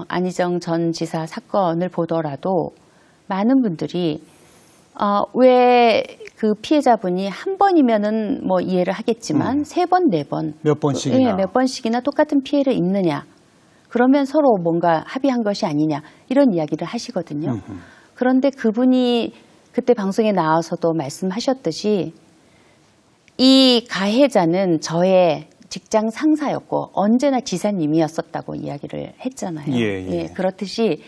안희정 전 지사 사건을 보더라도 많은 분들이 왜 그 피해자분이 한 번이면은 뭐 이해를 하겠지만 세 번, 네 번, 몇 번씩이나. 예, 몇 번씩이나 똑같은 피해를 입느냐? 그러면 서로 뭔가 합의한 것이 아니냐? 이런 이야기를 하시거든요. 그런데 그분이 그때 방송에 나와서도 말씀하셨듯이 이 가해자는 저의 직장 상사였고 언제나 지사님이었었다고 이야기를 했잖아요. 예. 그렇듯이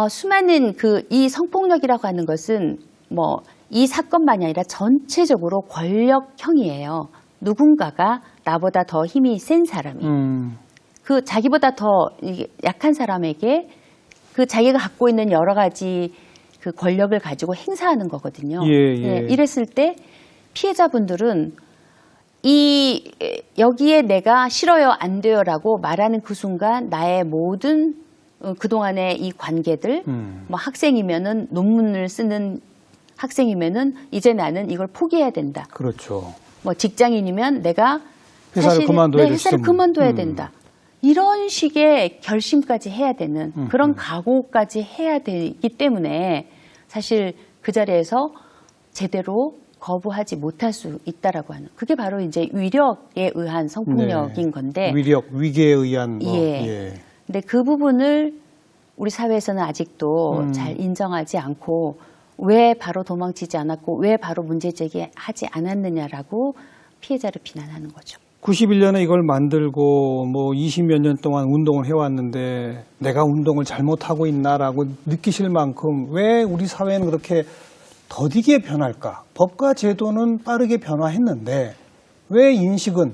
수많은 이 성폭력이라고 하는 것은 뭐 이 사건만이 아니라 전체적으로 권력형이에요. 누군가가 나보다 더 힘이 센 사람이 자기보다 더 약한 사람에게 자기가 갖고 있는 여러 가지 권력을 가지고 행사하는 거거든요. 예. 이랬을 때 피해자분들은 여기에 내가 싫어요, 안 돼요라고 말하는 그 순간 나의 모든 그동안의 이 관계들, 뭐 학생이면은 논문을 쓰는 학생이면은 이제 나는 이걸 포기해야 된다. 그렇죠. 뭐 직장인이면 내가 회사를 그만둬야 된다. 이런 식의 결심까지 해야 되는 그런 각오까지 해야 되기 때문에 사실 그 자리에서 제대로 거부하지 못할 수 있다라고 하는 그게 바로 이제 위력에 의한 성폭력인 건데 위력, 위계에 의한 뭐. 근데 그 부분을 우리 사회에서는 아직도 잘 인정하지 않고 왜 바로 도망치지 않았고 왜 바로 문제 제기하지 않았느냐라고 피해자를 비난하는 거죠. 91년에 이걸 만들고 뭐 20몇 년 동안 운동을 해왔는데 내가 운동을 잘못하고 있나라고 느끼실 만큼 왜 우리 사회는 그렇게 더디게 변할까? 법과 제도는 빠르게 변화했는데 왜 인식은,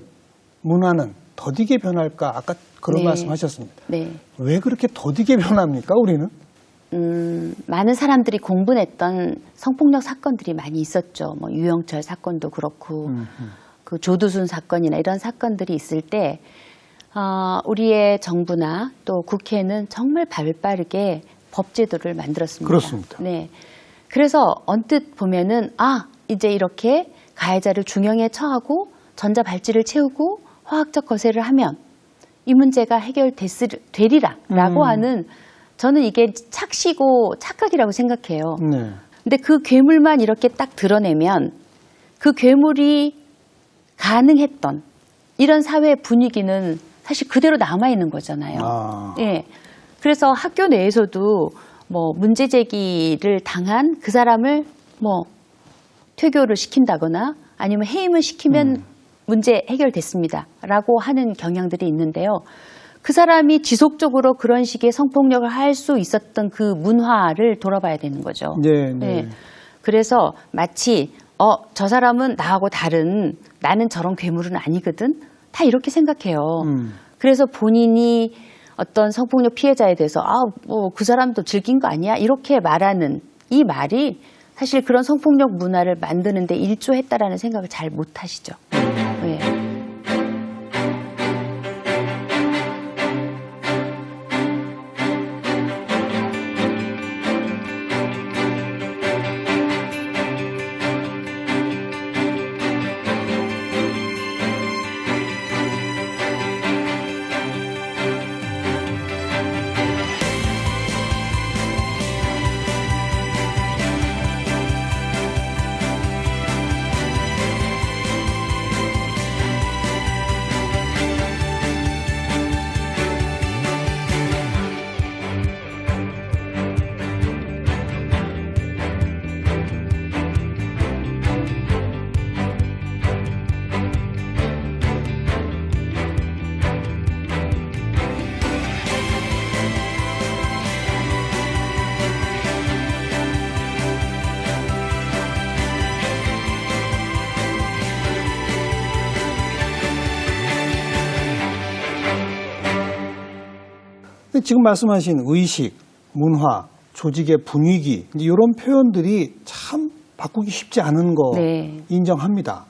문화는 더디게 변할까? 아까 그런 말씀하셨습니다. 왜 그렇게 더디게 변합니까, 우리는? 많은 사람들이 공분했던 성폭력 사건들이 많이 있었죠. 뭐 유영철 사건도 그렇고 그 조두순 사건이나 이런 사건들이 있을 때 우리의 정부나 또 국회는 정말 발빠르게 법제도를 만들었습니다. 그렇습니다. 그래서 언뜻 보면은 이제 이렇게 가해자를 중형에 처하고 전자발찌를 채우고 화학적 거세를 하면 이 문제가 해결되리라라고 하는 저는 이게 착시고 착각이라고 생각해요. 근데 그 괴물만 이렇게 딱 드러내면 그 괴물이 가능했던 이런 사회 분위기는 사실 그대로 남아있는 거잖아요. 그래서 학교 내에서도 뭐 문제 제기를 당한 그 사람을 뭐 퇴교를 시킨다거나 아니면 해임을 시키면 문제 해결됐습니다 라고 하는 경향들이 있는데요. 그 사람이 지속적으로 그런 식의 성폭력을 할 수 있었던 그 문화를 돌아봐야 되는 거죠. 그래서 마치 저 사람은 나하고 다른 나는 저런 괴물은 아니거든 다 이렇게 생각해요. 그래서 본인이 어떤 성폭력 피해자에 대해서 뭐 그 사람도 즐긴 거 아니야? 이렇게 말하는 이 말이 사실 그런 성폭력 문화를 만드는 데 일조했다라는 생각을 잘 못 하시죠. 지금 말씀하신 의식, 문화, 조직의 분위기 이런 표현들이 참 바꾸기 쉽지 않은 거 인정합니다.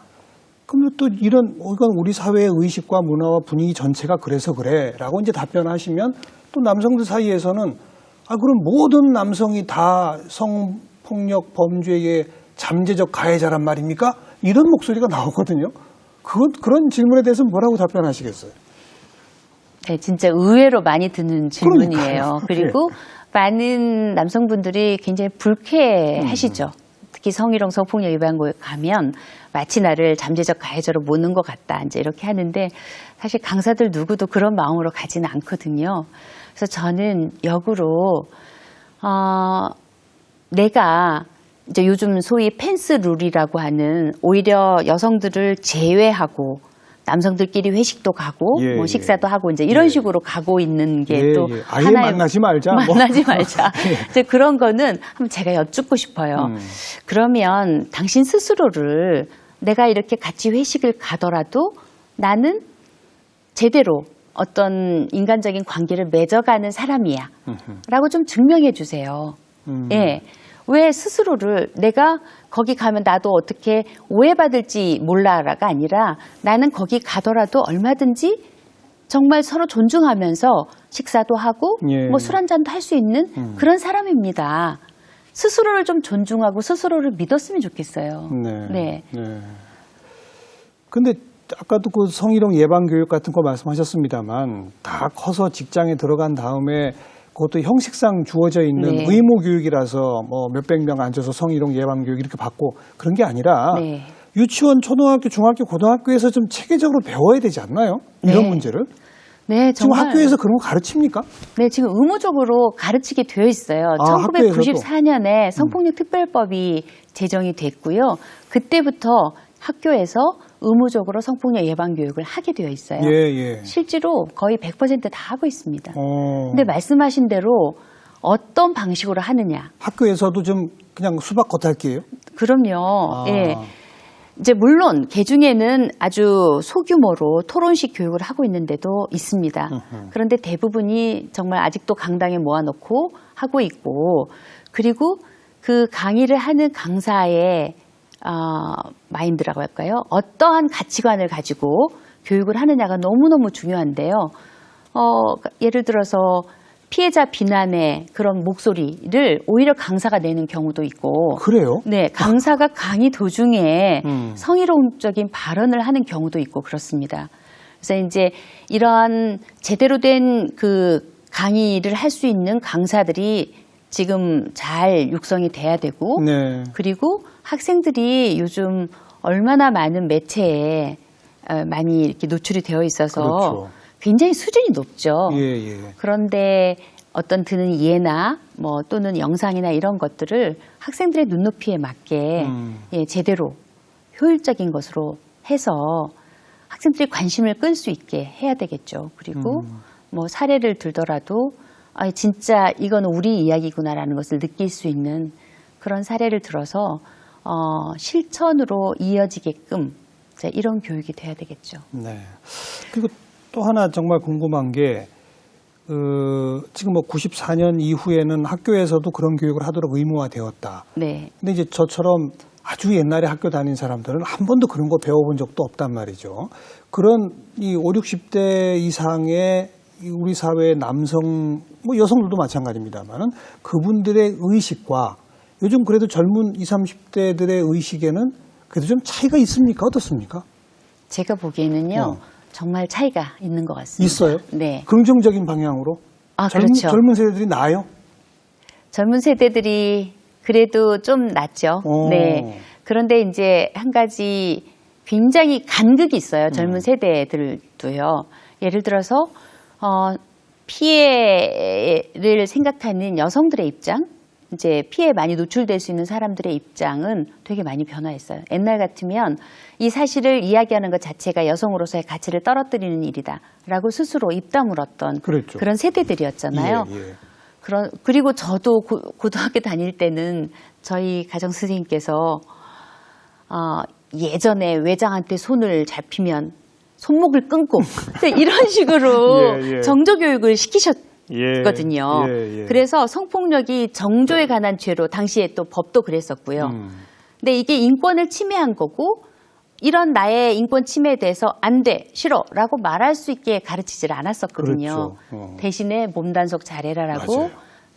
그러면 또 이건 우리 사회의 의식과 문화와 분위기 전체가 그래서 그래라고 이제 답변하시면 또 남성들 사이에서는 그럼 모든 남성이 다 성폭력 범죄의 잠재적 가해자란 말입니까? 이런 목소리가 나오거든요. 그런 질문에 대해서 뭐라고 답변하시겠어요? 네, 진짜 의외로 많이 듣는 질문이에요. 그러니까요. 그리고 많은 남성분들이 굉장히 불쾌하시죠. 특히 성희롱 성폭력 위반고에 가면 마치 나를 잠재적 가해자로 모는 것 같다. 이제 이렇게 하는데 사실 강사들 누구도 그런 마음으로 가지는 않거든요. 그래서 저는 역으로 내가 이제 요즘 소위 펜스 룰이라고 하는 오히려 여성들을 제외하고 남성들끼리 회식도 가고 예, 뭐 예. 식사도 하고 이제 이런 예. 식으로 가고 있는 게 예, 또 예. 아예 하나의 만나지 말자. 뭐. 만나지 말자. 이제 그런 거는 한번 제가 여쭙고 싶어요. 그러면 당신 스스로를 내가 이렇게 같이 회식을 가더라도 나는 제대로 어떤 인간적인 관계를 맺어가는 사람이야. 라고 좀 증명해 주세요. 예. 왜 스스로를 내가 거기 가면 나도 어떻게 오해받을지 몰라가 아니라 나는 거기 가더라도 얼마든지 정말 서로 존중하면서 식사도 하고 예. 뭐 술 한잔도 할 수 있는 그런 사람입니다. 스스로를 좀 존중하고 스스로를 믿었으면 좋겠어요. 네. 근데 아까도 그 성희롱 예방 교육 같은 거 말씀하셨습니다만 다 커서 직장에 들어간 다음에 그것도 형식상 주어져 있는 네. 의무 교육이라서 뭐 몇백 명 앉아서 성희롱 예방 교육 이렇게 받고 그런 게 아니라 네. 유치원, 초등학교, 중학교, 고등학교에서 좀 체계적으로 배워야 되지 않나요? 이런 네. 문제를. 네, 지금 정말. 학교에서 그런 거 가르칩니까? 네, 지금 의무적으로 가르치게 되어 있어요. 아, 1994년에 성폭력 특별법이 제정이 됐고요. 그때부터 학교에서 의무적으로 성폭력 예방 교육을 하게 되어 있어요. 예. 실제로 거의 100% 다 하고 있습니다. 어, 근데 말씀하신 대로 어떤 방식으로 하느냐. 학교에서도 좀 그냥 수박 겉핥기예요? 그럼요. 아. 예. 이제 물론 개중에는 아주 소규모로 토론식 교육을 하고 있는데도 있습니다. 그런데 대부분이 정말 아직도 강당에 모아놓고 하고 있고, 그리고 그 강의를 하는 강사의 마인드라고 할까요? 어떠한 가치관을 가지고 교육을 하느냐가 너무너무 중요한데요. 예를 들어서 피해자 비난의 그런 목소리를 오히려 강사가 내는 경우도 있고. 그래요? 네, 강사가 강의 도중에 성희롱적인 발언을 하는 경우도 있고 그렇습니다. 그래서 이제 이러한 제대로 된 그 강의를 할 수 있는 강사들이 지금 잘 육성이 돼야 되고, 네. 그리고 학생들이 요즘 얼마나 많은 매체에 많이 이렇게 노출이 되어 있어서 그렇죠. 굉장히 수준이 높죠. 예. 그런데 어떤 드는 예나 뭐 또는 영상이나 이런 것들을 학생들의 눈높이에 맞게 제대로 효율적인 것으로 해서 학생들이 관심을 끌 수 있게 해야 되겠죠. 그리고 뭐 사례를 들더라도 진짜 이건 우리 이야기구나라는 것을 느낄 수 있는 그런 사례를 들어서 실천으로 이어지게끔 이런 교육이 돼야 되겠죠. 네. 그리고 또 하나 정말 궁금한 게 지금 뭐 94년 이후에는 학교에서도 그런 교육을 하도록 의무화되었다. 네. 근데 이제 저처럼 아주 옛날에 학교 다닌 사람들은 한 번도 그런 거 배워본 적도 없단 말이죠. 그런 이 5, 60대 이상의 우리 사회의 남성, 뭐 여성들도 마찬가지입니다만은 그분들의 의식과 요즘 그래도 젊은 20, 30대들의 의식에는 그래도 좀 차이가 있습니까? 어떻습니까? 제가 보기에는요. 정말 차이가 있는 것 같습니다. 있어요? 네. 긍정적인 방향으로? 그렇죠. 젊은 세대들이 나아요? 젊은 세대들이 그래도 좀 낫죠. 네. 그런데 이제 한 가지 굉장히 간극이 있어요. 젊은 세대들도요. 예를 들어서 피해를 생각하는 여성들의 입장, 이제 피해에 많이 노출될 수 있는 사람들의 입장은 되게 많이 변화했어요. 옛날 같으면 이 사실을 이야기하는 것 자체가 여성으로서의 가치를 떨어뜨리는 일이다라고 스스로 입 다물었던 그랬죠. 그런 세대들이었잖아요. 예. 그리고 저도 고등학교 다닐 때는 저희 가정 선생님께서 예전에 외장한테 손을 잡히면 손목을 끊고 이런 식으로 예. 정조교육을 시키셨거든요. 예. 그래서 성폭력이 정조에 관한 죄로 당시에 또 법도 그랬었고요. 근데 이게 인권을 침해한 거고 이런 나의 인권 침해에 대해서 안 돼, 싫어라고 말할 수 있게 가르치질 않았었거든요. 그렇죠. 대신에 몸단속 잘해라라고 맞아요.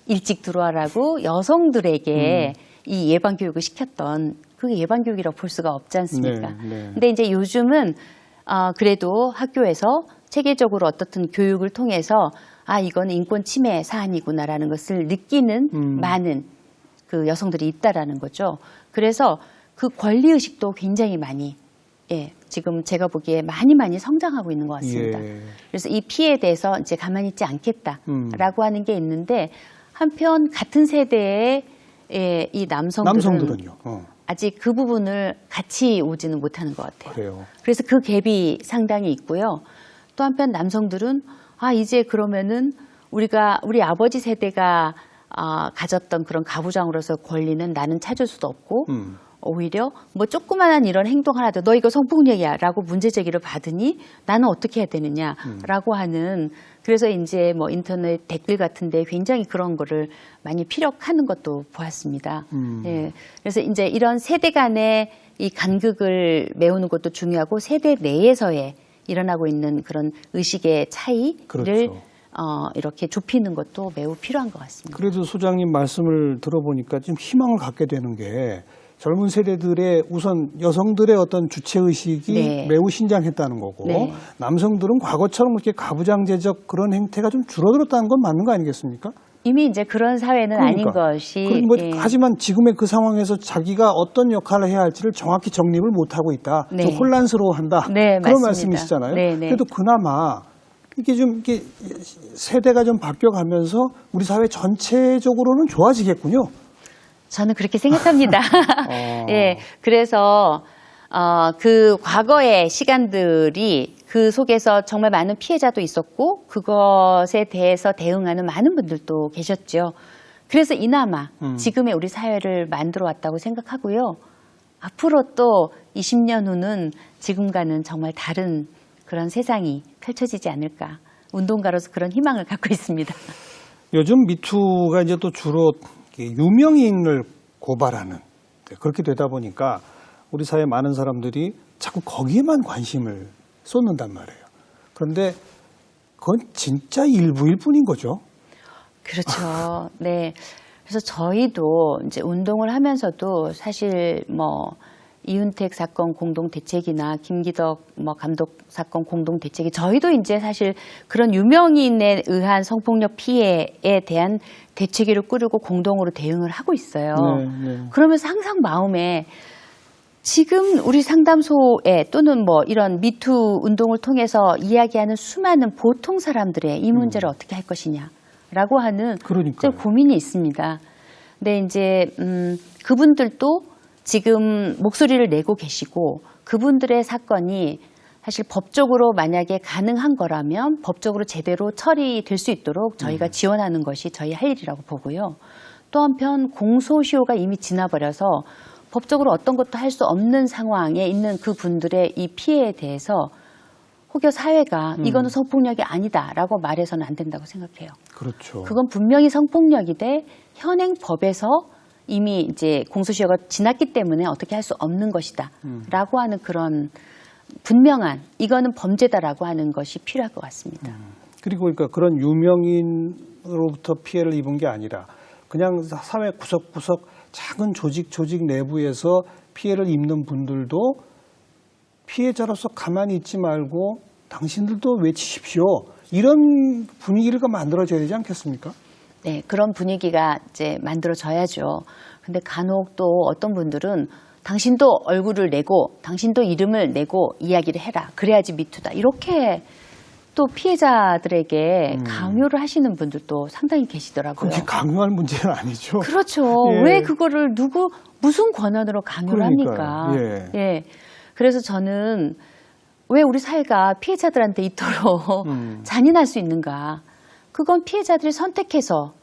일찍 들어와라고 여성들에게 이 예방교육을 시켰던 그게 예방교육이라고 볼 수가 없지 않습니까? 네. 근데 이제 요즘은 그래도 학교에서 체계적으로 어떻든 교육을 통해서 아, 이건 인권 침해 사안이구나라는 것을 느끼는 많은 그 여성들이 있다라는 거죠. 그래서 그 권리의식도 굉장히 많이, 예, 지금 제가 보기에 많이 성장하고 있는 것 같습니다. 예. 그래서 이 피해에 대해서 이제 가만히 있지 않겠다라고 하는 게 있는데, 한편 같은 세대의 이 남성들은요. 아직 그 부분을 같이 오지는 못하는 것 같아요. 그래요. 그래서 그 갭이 상당히 있고요. 또 한편 남성들은 아, 이제 그러면은 우리 아버지 세대가 가졌던 그런 가부장으로서 권리는 나는 찾을 수도 없고 오히려 뭐 조그만한 이런 행동 하나도 너 이거 성폭력이야 라고 문제 제기를 받으니 나는 어떻게 해야 되느냐라고 하는, 그래서 이제 뭐 인터넷 댓글 같은데 굉장히 그런 거를 많이 피력하는 것도 보았습니다. 예. 그래서 이제 이런 세대 간의 이 간극을 메우는 것도 중요하고 세대 내에서의 일어나고 있는 그런 의식의 차이를 그렇죠. 이렇게 좁히는 것도 매우 필요한 것 같습니다. 그래도 소장님 말씀을 들어보니까 좀 희망을 갖게 되는 게 젊은 세대들의 우선 여성들의 어떤 주체의식이 네. 매우 신장했다는 거고 네. 남성들은 과거처럼 이렇게 가부장제적 그런 행태가 좀 줄어들었다는 건 맞는 거 아니겠습니까? 이미 이제 그런 사회는 아닌 것이. 뭐 예. 하지만 지금의 그 상황에서 자기가 어떤 역할을 해야 할지를 정확히 정립을 못하고 있다. 네. 좀 혼란스러워한다. 네, 그런 맞습니다. 말씀이시잖아요. 네, 네. 그래도 그나마 이게 좀 이렇게 세대가 좀 바뀌어가면서 우리 사회 전체적으로는 좋아지겠군요. 저는 그렇게 생각합니다. 예, 그래서 그 과거의 시간들이 그 속에서 정말 많은 피해자도 있었고 그것에 대해서 대응하는 많은 분들도 계셨죠. 그래서 이나마 지금의 우리 사회를 만들어 왔다고 생각하고요. 앞으로 또 20년 후는 지금과는 정말 다른 그런 세상이 펼쳐지지 않을까. 운동가로서 그런 희망을 갖고 있습니다. 요즘 미투가 이제 또 주로 유명인을 고발하는, 그렇게 되다 보니까 우리 사회 많은 사람들이 자꾸 거기에만 관심을 쏟는단 말이에요. 그런데 그건 진짜 일부일 뿐인 거죠. 그렇죠. 네. 그래서 저희도 이제 운동을 하면서도 사실 뭐 이윤택 사건 공동 대책이나 김기덕 뭐 감독 사건 공동 대책이 저희도 이제 사실 그런 유명인에 의한 성폭력 피해에 대한 대책위를 꾸리고 공동으로 대응을 하고 있어요. 네. 그러면서 항상 마음에 지금 우리 상담소에 또는 뭐 이런 미투 운동을 통해서 이야기하는 수많은 보통 사람들의 이 문제를 어떻게 할 것이냐라고 하는 좀 고민이 있습니다. 근데 이제 그분들도 지금 목소리를 내고 계시고 그분들의 사건이 사실 법적으로 만약에 가능한 거라면 법적으로 제대로 처리될 수 있도록 저희가 지원하는 것이 저희 할 일이라고 보고요. 또 한편 공소시효가 이미 지나버려서 법적으로 어떤 것도 할 수 없는 상황에 있는 그분들의 이 피해에 대해서 혹여 사회가 이거는 성폭력이 아니다라고 말해서는 안 된다고 생각해요. 그렇죠. 그건 분명히 성폭력인데 현행 법에서 이미 이제 공소시효가 지났기 때문에 어떻게 할 수 없는 것이다라고 하는 그런 분명한 이거는 범죄다라고 하는 것이 필요할 것 같습니다. 그리고 그러니까 그런 유명인으로부터 피해를 입은 게 아니라 그냥 사회 구석구석 작은 조직 내부에서 피해를 입는 분들도 피해자로서 가만히 있지 말고 당신들도 외치십시오. 이런 분위기가 만들어져야 되지 않겠습니까? 네, 그런 분위기가 이제 만들어져야죠. 근데 간혹 또 어떤 분들은 당신도 얼굴을 내고 당신도 이름을 내고 이야기를 해라. 그래야지 미투다. 이렇게 또 피해자들에게 강요를 하시는 분들도 상당히 계시더라고요. 그게 강요할 문제는 아니죠. 그렇죠. 예. 왜 그거를 무슨 권한으로 강요를 합니까? 예. 그래서 저는 왜 우리 사회가 피해자들한테 이토록 잔인할 수 있는가? 그건 피해자들이 선택해서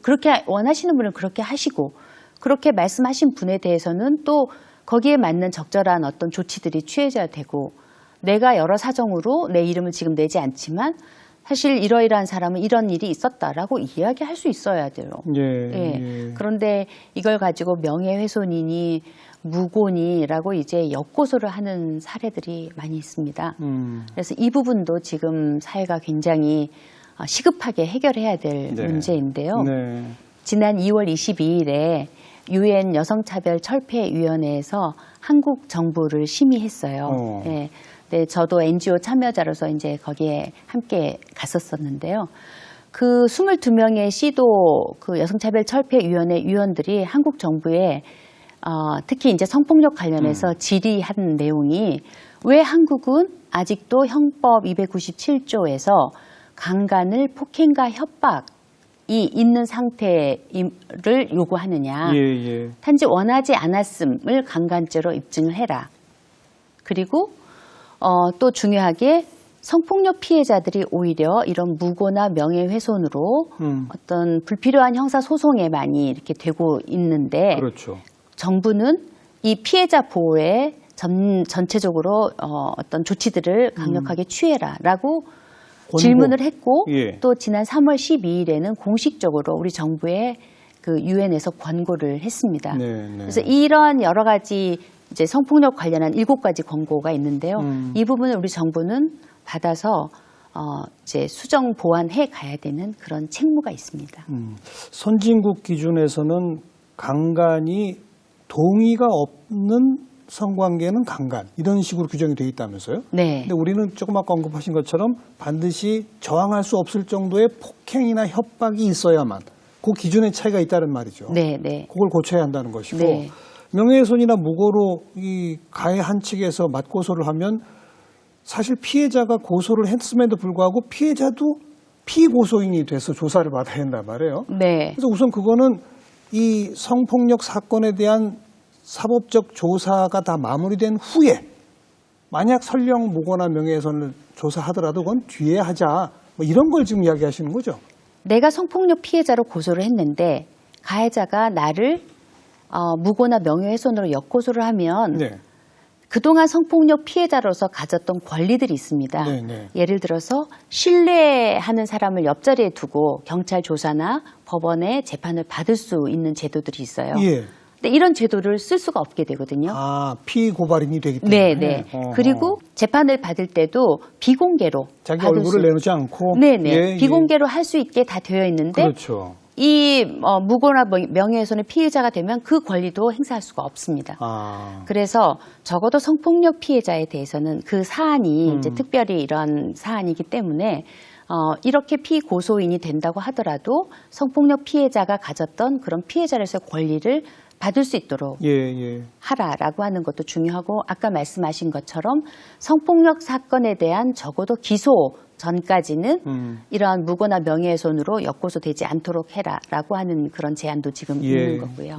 그렇게 원하시는 분은 그렇게 하시고 그렇게 말씀하신 분에 대해서는 또 거기에 맞는 적절한 어떤 조치들이 취해져야 되고 내가 여러 사정으로 내 이름을 지금 내지 않지만 사실 이러이러한 사람은 이런 일이 있었다라고 이야기할 수 있어야 돼요. 예. 그런데 이걸 가지고 명예훼손이니 무고니라고 이제 역고소를 하는 사례들이 많이 있습니다. 그래서 이 부분도 지금 사회가 굉장히 시급하게 해결해야 될 문제인데요. 지난 2월 22일에 유엔 여성차별철폐위원회에서 한국 정부를 심의했어요. 예. 네, 저도 NGO 참여자로서 이제 거기에 함께 갔었었는데요. 그 22명의 시도 그 여성차별철폐위원회 위원들이 한국 정부에 특히 이제 성폭력 관련해서 질의한 내용이 왜 한국은 아직도 형법 297조에서 강간을 폭행과 협박이 있는 상태를 요구하느냐. 단지 원하지 않았음을 강간죄로 입증을 해라. 그리고 또 중요하게 성폭력 피해자들이 오히려 이런 무고나 명예훼손으로 어떤 불필요한 형사소송에 많이 이렇게 되고 있는데 그렇죠. 정부는 이 피해자 보호에 전체적으로 어떤 조치들을 강력하게 취해라라고 질문을 했고 또 지난 3월 12일에는 공식적으로 우리 정부에 그 유엔에서 권고를 했습니다. 그래서 이런 여러 가지 이제 성폭력 관련한 7가지 권고가 있는데요. 이 부분을 우리 정부는 받아서 이제 수정 보완해 가야 되는 그런 책무가 있습니다. 선진국 기준에서는 강간이 동의가 없는 성관계는 강간 이런 식으로 규정이 되어 있다면서요? 네. 근데 우리는 조금 아까 언급하신 것처럼 반드시 저항할 수 없을 정도의 폭행이나 협박이 있어야만 그 기준의 차이가 있다는 말이죠. 네, 네. 그걸 고쳐야 한다는 것이고 네. 명예훼손이나 무고로 이 가해 한 측에서 맞고소를 하면 사실 피해자가 고소를 했음에도 불구하고 피해자도 피고소인이 돼서 조사를 받아야 한단 말이에요. 네. 그래서 우선 그거는 이 성폭력 사건에 대한 사법적 조사가 다 마무리된 후에 만약 설령 무고나 명예훼손을 조사하더라도 그건 뒤에 하자 뭐 이런 걸 지금 이야기하시는 거죠? 내가 성폭력 피해자로 고소를 했는데 가해자가 나를 무고나 명예훼손으로 역고소를 하면 그동안 성폭력 피해자로서 가졌던 권리들이 있습니다. 예를 들어서 신뢰하는 사람을 옆자리에 두고 경찰 조사나 법원의 재판을 받을 수 있는 제도들이 있어요. 근데 이런 제도를 쓸 수가 없게 되거든요. 피고발인이 되기 때문에. 네네. 그리고 재판을 받을 때도 비공개로 자기 얼굴을 내놓지 않고. 네네. 비공개로 할 수 있게 다 되어 있는데. 그렇죠. 이 무고나 명예훼손의 피해자가 되면 그 권리도 행사할 수가 없습니다. 그래서 적어도 성폭력 피해자에 대해서는 그 사안이 이제 특별히 이런 사안이기 때문에 이렇게 피고소인이 된다고 하더라도 성폭력 피해자가 가졌던 그런 피해자로서의 권리를 받을 수 있도록 하라라고 하는 것도 중요하고 아까 말씀하신 것처럼 성폭력 사건에 대한 적어도 기소 전까지는 이러한 무고나 명예훼손으로 역고소되지 않도록 해라라고 하는 그런 제안도 지금 있는 거고요.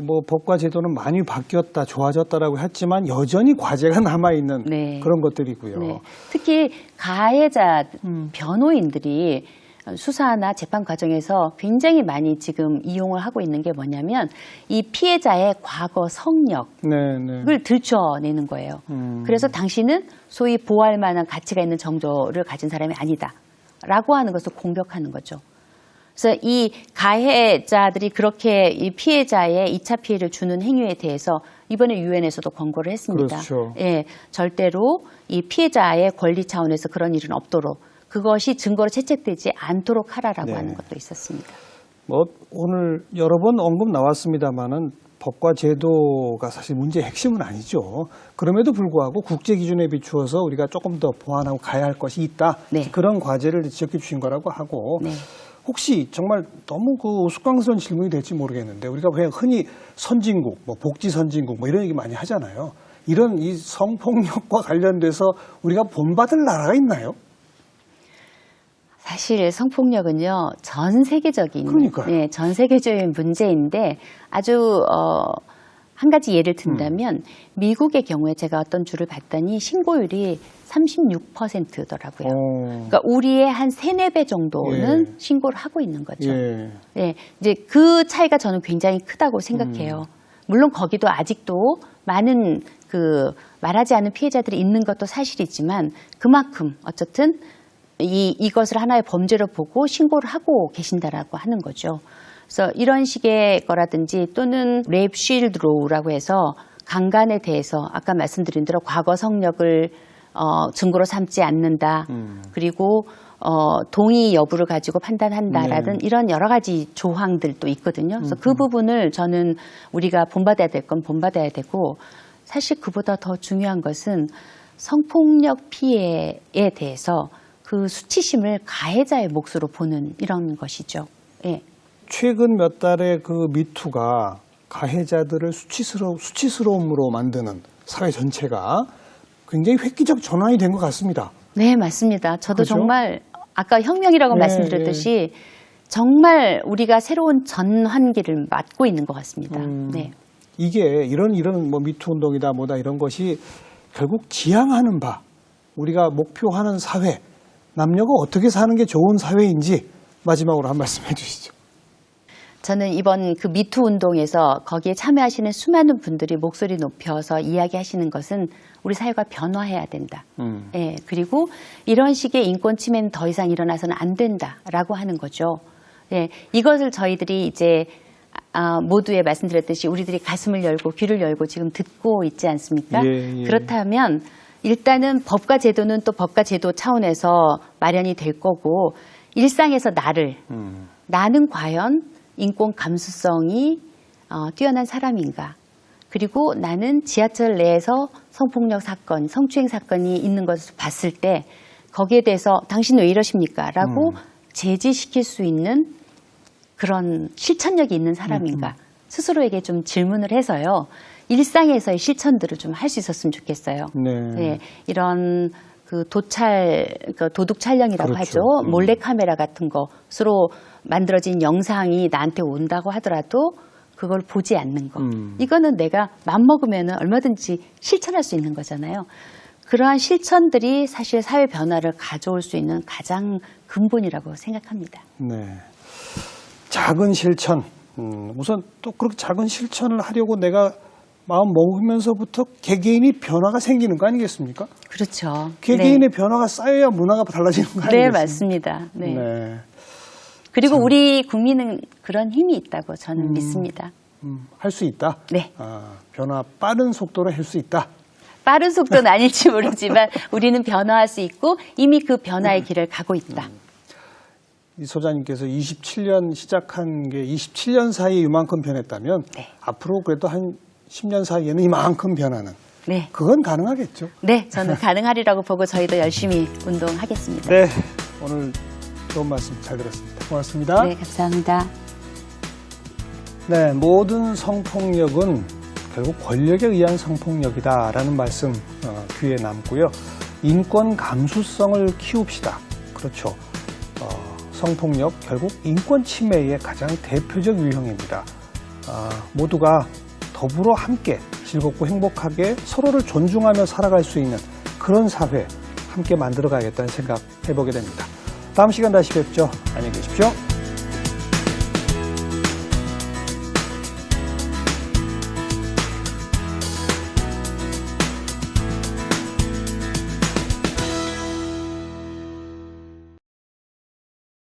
뭐 법과 제도는 많이 바뀌었다, 좋아졌다라고 했지만 여전히 과제가 남아있는 그런 것들이고요. 특히 가해자 변호인들이 수사나 재판 과정에서 굉장히 많이 지금 이용을 하고 있는 게 뭐냐면 이 피해자의 과거 성역을 들춰내는 거예요. 그래서 당신은 소위 보호할 만한 가치가 있는 정도를 가진 사람이 아니다 라고 하는 것을 공격하는 거죠. 그래서 이 가해자들이 그렇게 이 피해자의 2차 피해를 주는 행위에 대해서 이번에 유엔에서도 권고를 했습니다. 절대로 이 피해자의 권리 차원에서 그런 일은 없도록 그것이 증거로 채택되지 않도록 하라라고 하는 것도 있었습니다. 뭐 오늘 여러 번 언급 나왔습니다마는 법과 제도가 사실 문제의 핵심은 아니죠. 그럼에도 불구하고 국제 기준에 비추어서 우리가 조금 더 보완하고 가야 할 것이 있다. 그런 과제를 지적해 주신 거라고 하고 혹시 정말 너무 그 우스꽝스러운 질문이 될지 모르겠는데 우리가 왜 흔히 선진국, 뭐 복지 선진국 뭐 이런 얘기 많이 하잖아요. 이런 이 성폭력과 관련돼서 우리가 본받을 나라가 있나요? 사실 성폭력은요 전 세계적인 전 세계적인 문제인데 아주 한 가지 예를 든다면 미국의 경우에 제가 어떤 주를 봤더니 신고율이 36%더라고요. 그러니까 우리의 한 3-4배 정도는 신고를 하고 있는 거죠. 이제 그 차이가 저는 굉장히 크다고 생각해요. 물론 거기도 아직도 많은 그 말하지 않는 피해자들이 있는 것도 사실이지만 그만큼 어쨌든 이것을 하나의 범죄로 보고 신고를 하고 계신다라고 하는 거죠. 그래서 이런 식의 거라든지 또는 랩 쉴드로우라고 해서 강간에 대해서 아까 말씀드린 대로 과거 성역을 증거로 삼지 않는다. 그리고 동의 여부를 가지고 판단한다라든 이런 여러 가지 조항들도 있거든요. 그래서 그 부분을 저는 우리가 본받아야 될 건 본받아야 되고 사실 그보다 더 중요한 것은 성폭력 피해에 대해서 그 수치심을 가해자의 몫으로 보는 이런 것이죠. 예. 최근 몇 달의 그 미투가 가해자들을 수치스러움으로 만드는 사회 전체가 굉장히 획기적 전환이 된 것 같습니다. 네, 맞습니다. 저도 그렇죠? 정말 아까 혁명이라고 말씀드렸듯이 정말 우리가 새로운 전환기를 맞고 있는 것 같습니다. 네. 이게 이런 뭐 미투 운동이다 뭐다 이런 것이 결국 지향하는 바, 우리가 목표하는 사회, 남녀가 어떻게 사는 게 좋은 사회인지 마지막으로 한 말씀 해주시죠. 저는 이번 그 미투 운동에서 거기에 참여하시는 수많은 분들이 목소리 높여서 이야기하시는 것은 우리 사회가 변화해야 된다. 예, 그리고 이런 식의 인권 침해는 더 이상 일어나서는 안 된다라고 하는 거죠. 예, 이것을 저희들이 이제 모두에 말씀드렸듯이 우리들이 가슴을 열고 귀를 열고 지금 듣고 있지 않습니까? 예, 예. 그렇다면 일단은 법과 제도는 또 법과 제도 차원에서 마련이 될 거고 일상에서 나는 과연 인권 감수성이 뛰어난 사람인가? 그리고 나는 지하철 내에서 성폭력 사건, 성추행 사건이 있는 것을 봤을 때 거기에 대해서 당신 왜 이러십니까? 라고 제지시킬 수 있는 그런 실천력이 있는 사람인가? 스스로에게 좀 질문을 해서요. 일상에서의 실천들을 좀 할 수 있었으면 좋겠어요. 네, 이런 그 도둑 촬영이라고 그렇죠. 하죠. 몰래카메라 같은 것으로 만들어진 영상이 나한테 온다고 하더라도 그걸 보지 않는 거. 이거는 내가 맘먹으면 얼마든지 실천할 수 있는 거잖아요. 그러한 실천들이 사실 사회 변화를 가져올 수 있는 가장 근본이라고 생각합니다. 네. 작은 실천. 우선 또 그렇게 작은 실천을 하려고 내가 마음 먹으면서부터 개개인이 변화가 생기는 거 아니겠습니까? 그렇죠. 개개인의 변화가 쌓여야 문화가 달라지는 거 아니겠습니까? 네, 맞습니다. 네. 네. 그리고 우리 국민은 그런 힘이 있다고 저는 믿습니다. 할 수 있다? 네. 변화 빠른 속도로 할 수 있다? 빠른 속도는 아닐지 모르지만 우리는 변화할 수 있고 이미 그 변화의 길을 가고 있다. 이 소장님께서 27년 시작한 게 27년 사이에 이만큼 변했다면 네. 앞으로 그래도 한 10년 사이에는 이만큼 변하는 네. 그건 가능하겠죠? 네, 저는 가능하리라고 보고 저희도 열심히 운동하겠습니다. 네, 오늘 좋은 말씀 잘 들었습니다. 고맙습니다. 네, 감사합니다. 네, 모든 성폭력은 결국 권력에 의한 성폭력이다라는 말씀 귀에 남고요. 인권 감수성을 키웁시다. 그렇죠. 성폭력 결국 인권 침해의 가장 대표적 유형입니다. 모두가 더불어 함께 즐겁고 행복하게 서로를 존중하며 살아갈 수 있는 그런 사회 함께 만들어 가야겠다는 생각 해보게 됩니다. 다음 시간 다시 뵙죠. 안녕히 계십시오.